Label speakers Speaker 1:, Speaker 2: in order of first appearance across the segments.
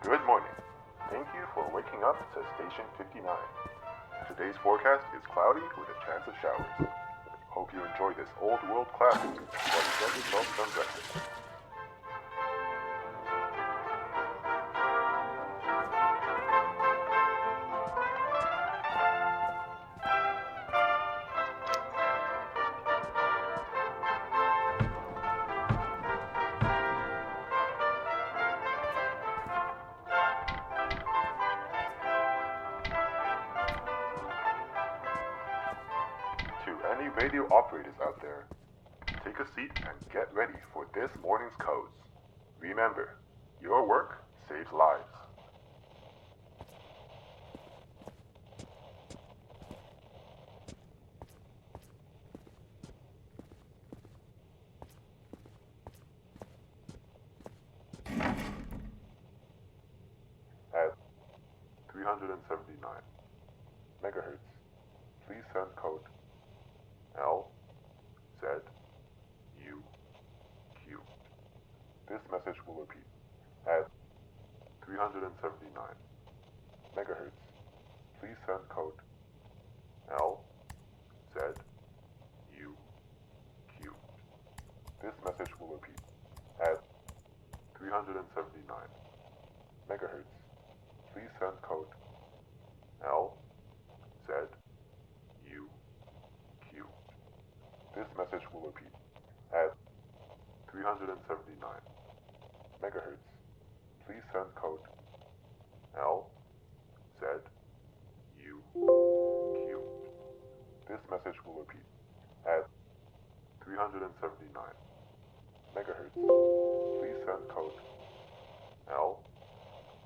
Speaker 1: Good morning. Thank you for waking up to Station 59. Today's forecast is cloudy with a chance of showers. Hope you enjoy this old world classic while you get yourself some breakfast. To any radio operators out there, take a seat and get ready for this morning's codes. Remember, your work saves lives. At 379 megahertz, please send code L Z U Q. This message will repeat. At 379 megahertz, please send code L Z U Q. This message will repeat. At 379 megahertz, please send code L Z U Q. This message will repeat. At 379 megahertz, please send code L Z U Q. This message will repeat. At 379 megahertz, please send code L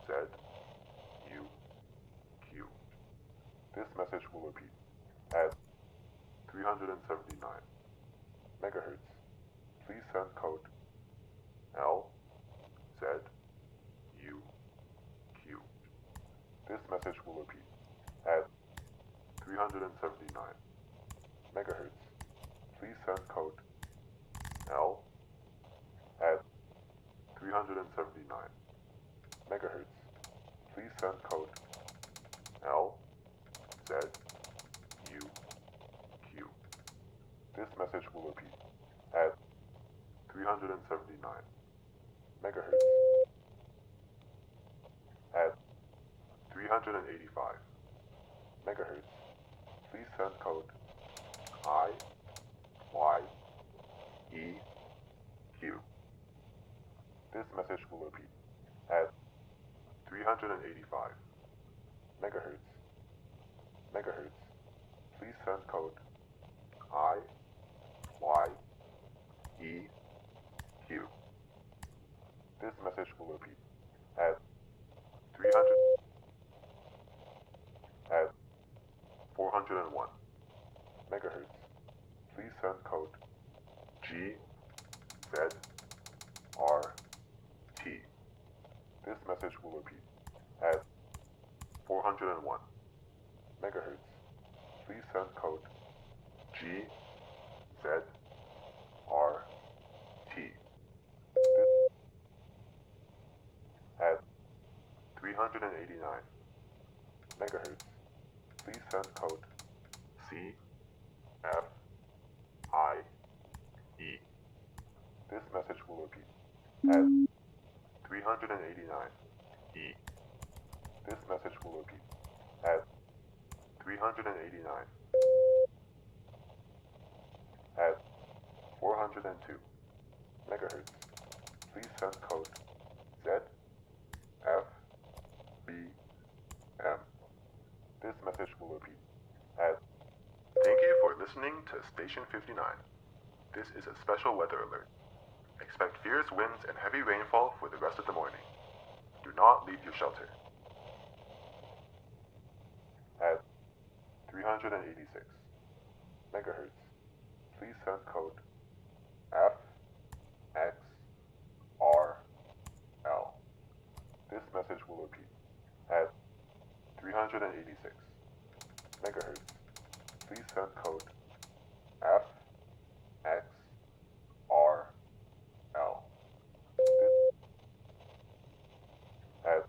Speaker 1: Z U Q. This message will repeat. At 379 megahertz, please send code L Z U Q. This message will repeat. At 379 megahertz, please send code L. At 379 megahertz, please send code L Z U Q. This message will repeat. At 379 megahertz. At 385 megahertz, please send code I Y E Q. This message will repeat. At 385 megahertz, please send code I Y E Q. This message will repeat. At 401 megahertz, please send code G Z R T. This message will repeat. At 401 megahertz, please send code G Z R T. At 389 megahertz, please send code C F I E. This message will repeat. At 389 E. This message will repeat. At 389. At 402 megahertz, please send code Z F B M. This message will repeat. At Thank you for listening to Station 59. This is a special weather alert. Expect fierce winds and heavy rainfall for the rest of the morning. Do not leave your shelter. At 386 megahertz, please send code F X R L. This message will repeat. At 386 megahertz, please send code F X R L. At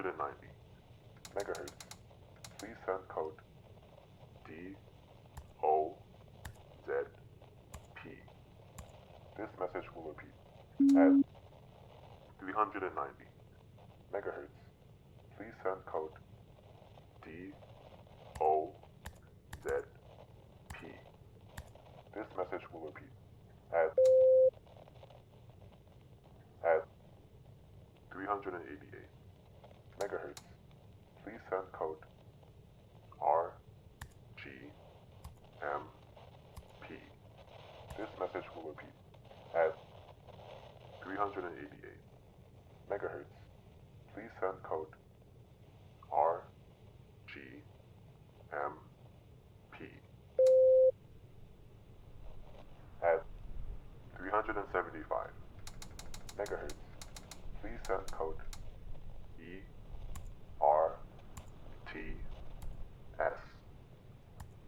Speaker 1: 390 megahertz. Please send code DOZP. This message will repeat at 390 megahertz. Please send code DOZP. This message will repeat at 388 megahertz. Please send code RGMP. This message will repeat at 388 megahertz. Please send code RGMP. At 375 megahertz. Please send code ERTS.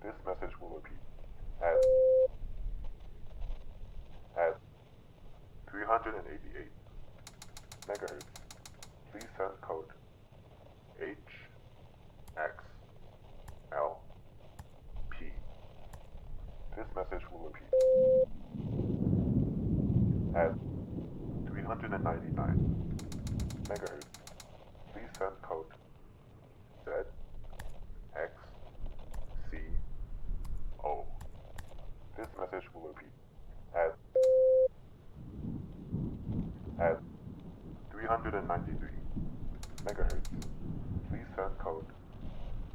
Speaker 1: This message will repeat at 388 megahertz. Please send code HXLP. This message will repeat at 399 megahertz. Please send code ZXCO. This message will repeat at 393 megahertz. Please send code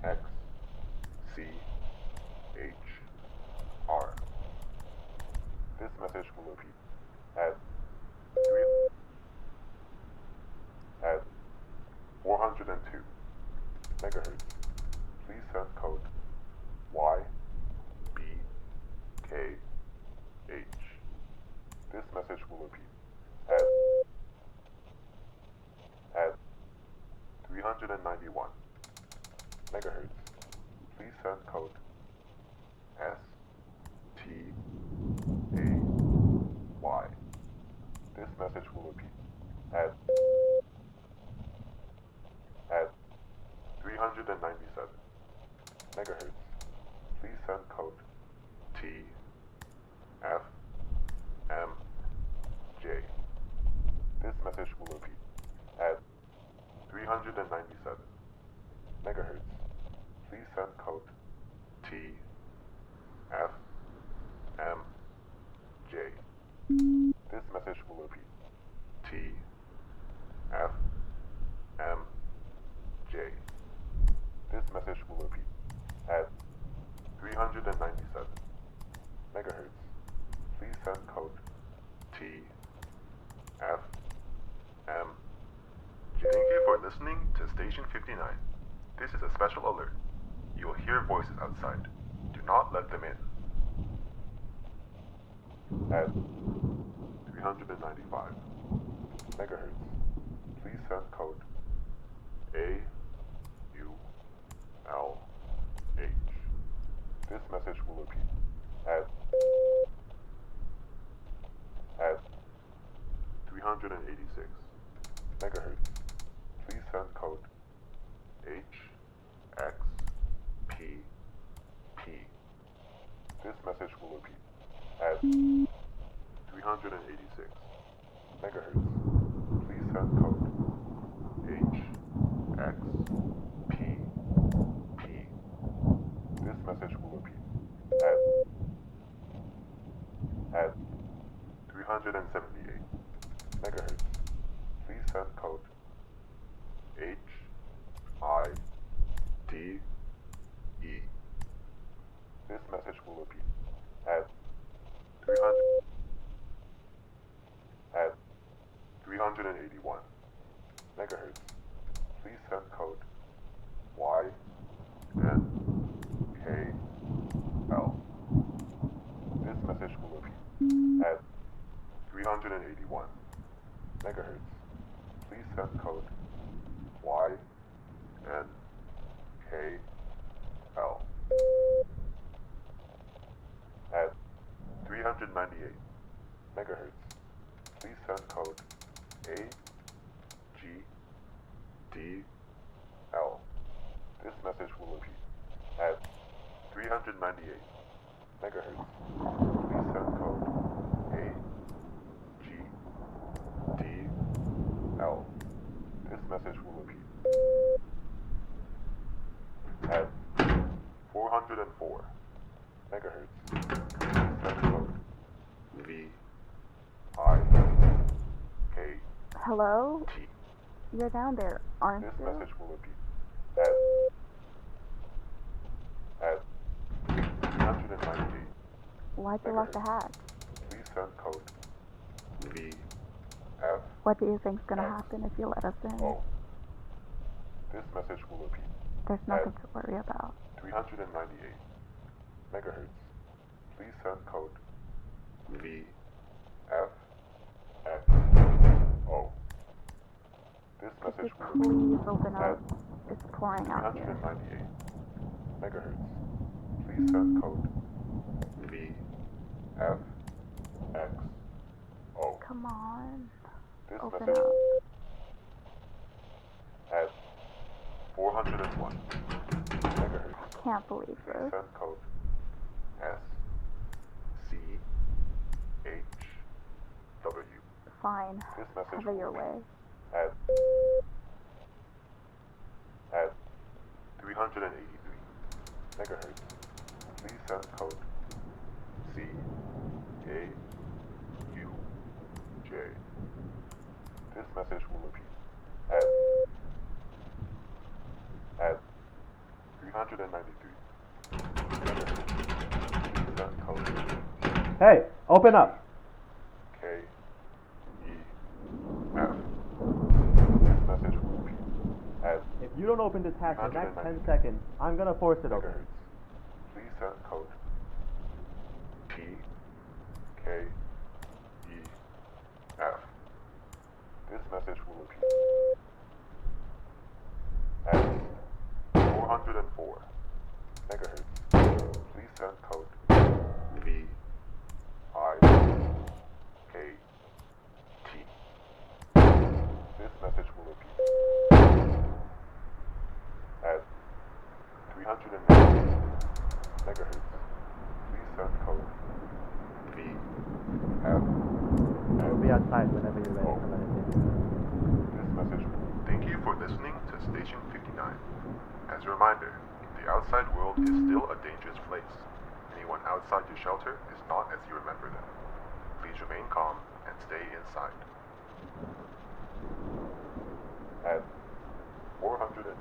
Speaker 1: XCHR. This message will repeat at 402 megahertz. Please send code YBKH. This message will repeat at 391 megahertz. Please send code STAY. This message will repeat at 397 megahertz. Please send code TFMJ. This message will repeat at 397 megahertz. Please send code TFMJ. This message will repeat TFMJ. This message will repeat at 397 megahertz. Please send code TFMJ.
Speaker 2: Thank you for listening to Station 59. This is a special alert. You will hear voices outside. Do not let them in.
Speaker 1: At 395 megahertz. Please send code AULH. This message will repeat at 386 megahertz. Please send code HXPP. This message will repeat at 386 megahertz. Please send code HXPP. This message will repeat at 378 megahertz. Please send code HIDE. This message will repeat at 381 megahertz. Please send code YNKL. This message will repeat at 381 megahertz. Please send code YNKL. At 398 megahertz. Please send code AGDE. This message will repeat at 398 megahertz. Please send code AGDL. This message will repeat at 404 megahertz. Please send code VIKT.
Speaker 3: Hello? You're down there, aren't
Speaker 1: This
Speaker 3: you?
Speaker 1: message will repeat at 398
Speaker 3: Why'd you lock the hatch?
Speaker 1: Please send code VF.
Speaker 3: What do you think's gonna happen if you let us in?
Speaker 1: This message will repeat
Speaker 3: There's nothing to worry about.
Speaker 1: 398 megahertz. Please send code VFXO. This
Speaker 3: Could
Speaker 1: message
Speaker 3: you
Speaker 1: will repeat
Speaker 3: please open
Speaker 1: at
Speaker 3: up? It's pouring out here.
Speaker 1: 398 megahertz. Please send code VFXO.
Speaker 3: Come on.
Speaker 1: This
Speaker 3: Open
Speaker 1: message
Speaker 3: up.
Speaker 1: at 401 megahertz.
Speaker 3: I can't believe
Speaker 1: Please
Speaker 3: this.
Speaker 1: send code SCHW.
Speaker 3: Fine.
Speaker 1: This message
Speaker 3: Have it
Speaker 1: will
Speaker 3: your
Speaker 1: repeat
Speaker 3: way.
Speaker 1: at 383 megahertz. Please send code CAUJ. This message will repeat at 393 megahertz. Please send code
Speaker 4: Hey, open up.
Speaker 1: KEF. This message will repeat at
Speaker 4: If you don't open this hatch in the next 10
Speaker 1: 190
Speaker 4: seconds, I'm gonna force it open.
Speaker 1: megahertz. Please send code PKEF. This message will repeat at 404 megahertz. Please send code VIKT. This message will repeat at 398 megahertz. Please send code VF.
Speaker 4: We'll be outside whenever you're ready to let us in.
Speaker 1: This message will
Speaker 2: Thank you for listening to Station 59. As a reminder, the outside world is still a dangerous place. Anyone outside your shelter is not as you remember them. Please remain calm and stay inside.
Speaker 1: at 415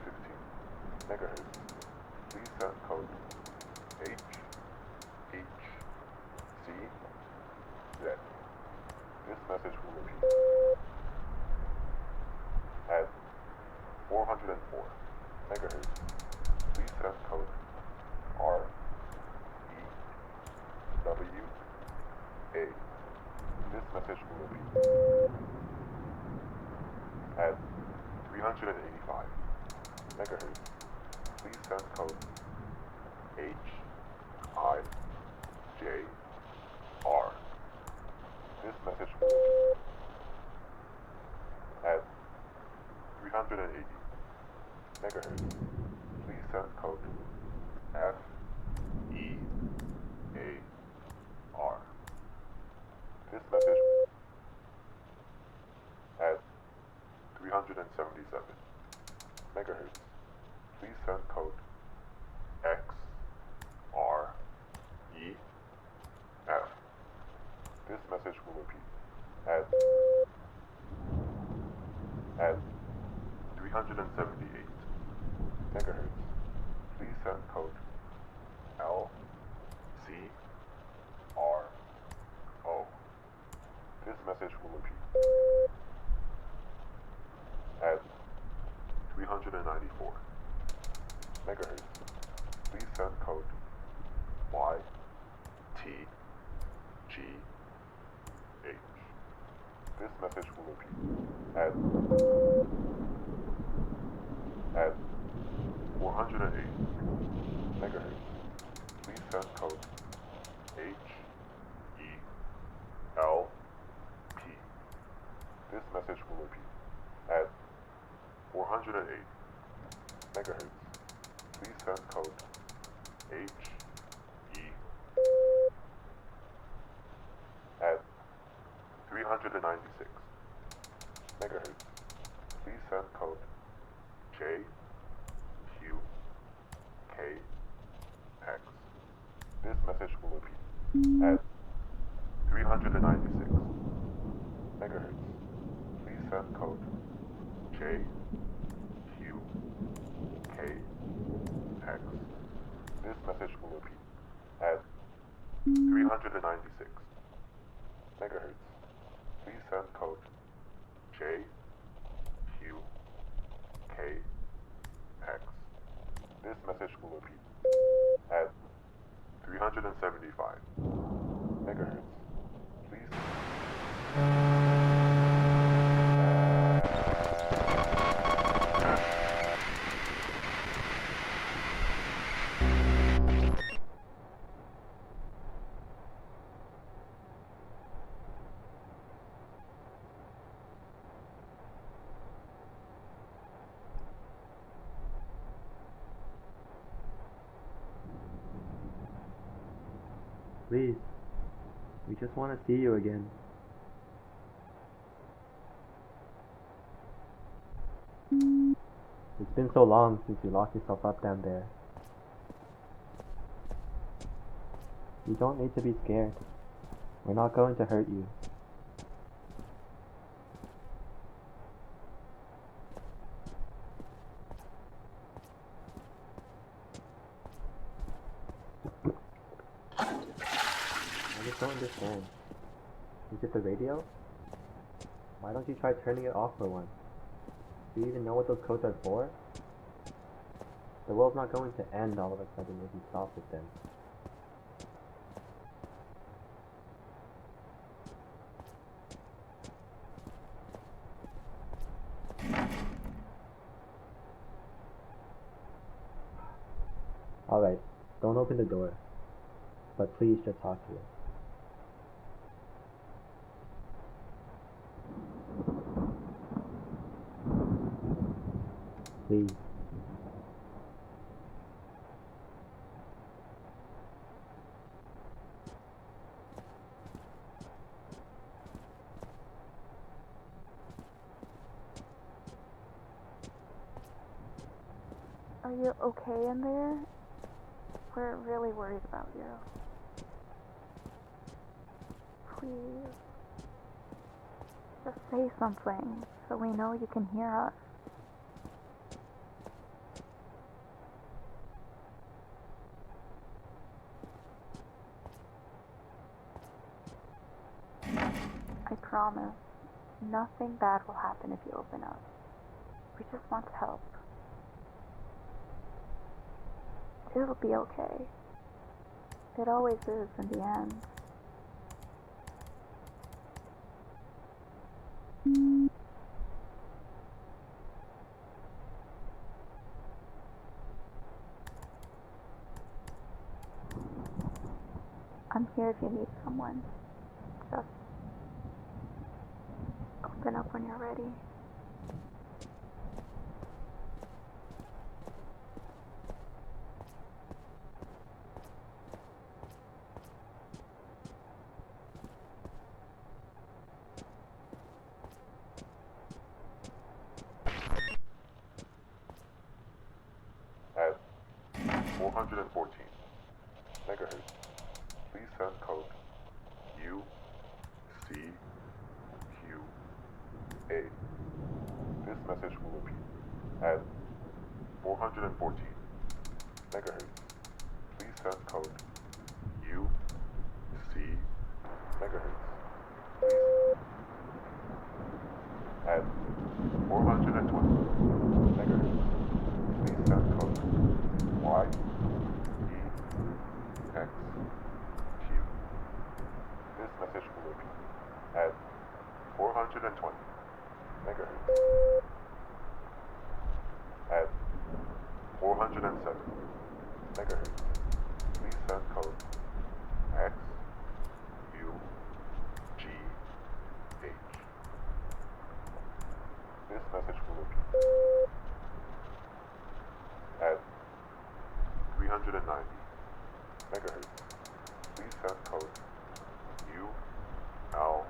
Speaker 1: megahertz. Please send code HHCZ. This message will repeat at 404 megahertz. Please send code REWA. This message will repeat at 385 megahertz. Please send code HIJR. This message will repeat at 380 megahertz. Please send code FEAR. This message at 377 megahertz. Please send code XREF. This message will repeat at 378 megahertz. Please send code LCRO. This message will repeat at 394 megahertz. Please send code YTGH. This message will repeat at 408 megahertz. Please send code HELP. This message will repeat at 408 megahertz. Please send code HE at 396 megahertz. Please send code JQKX. This message will repeat at 396 megahertz. Please send code JQKX. This message will repeat at 396 megahertz. Please send code JQKX. This message will repeat at 375 megahertz. Please.
Speaker 4: Please, we just want to see you again. It's been so long since you locked yourself up down there. You don't need to be scared. We're not going to hurt you. I just don't understand. Is it the radio? Why don't you try turning it off for once? Do you even know what those codes are for? The world's not going to end all of a sudden if you stop with them. Alright, don't open the door. But please just talk to us. Please.
Speaker 3: Are you okay in there? We're really worried about you. Please. Just say something so we know you can hear us. I promise, nothing bad will happen if you open up. We just want to help. It'll be okay. It always is in the end. I'm here if you need someone. Just open up when you're ready.
Speaker 1: At 414 megahertz, please send code UCQA. This message will repeat at 414 megahertz. Please send code UC megahertz. Please at 420 megahertz. Please send code YEXQ. This message will repeat at 420 megahertz. At 407 megahertz. Please send code XUGH. This message will repeat at send code ULFO.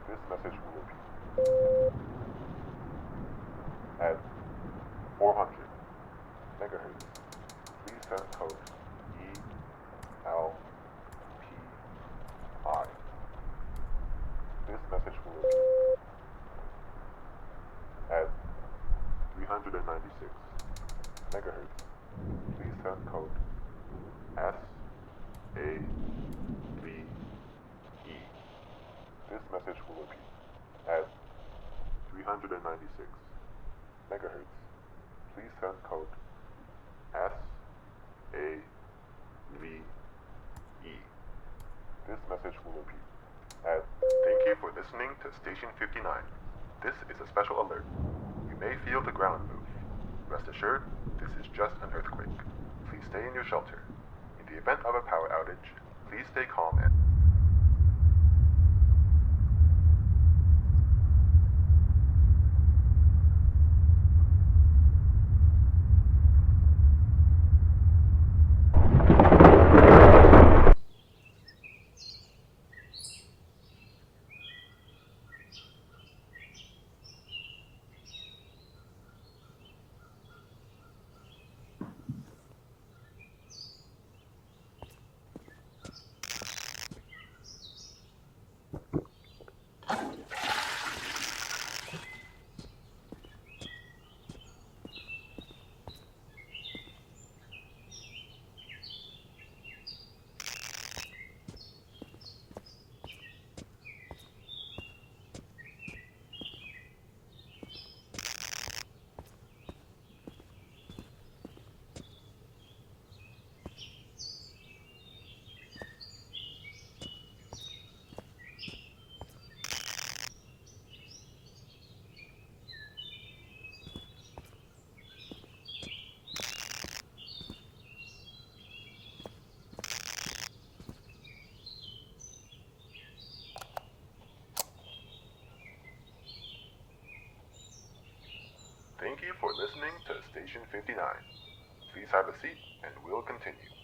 Speaker 1: This message will repeat. At 400 megahertz, please send code ELPI. This message will repeat. At 396 megahertz, please send code SAVE. This message will repeat. At 396 megahertz, please send code SAVE. This message will repeat. At
Speaker 2: Thank you for listening to Station 59. This is a special alert. You may feel the ground move. Rest assured, this is just an earthquake. Please stay in your shelter. In the event of a power outage, please stay calm and thank you for listening to Station 59. Please have a seat and we'll continue.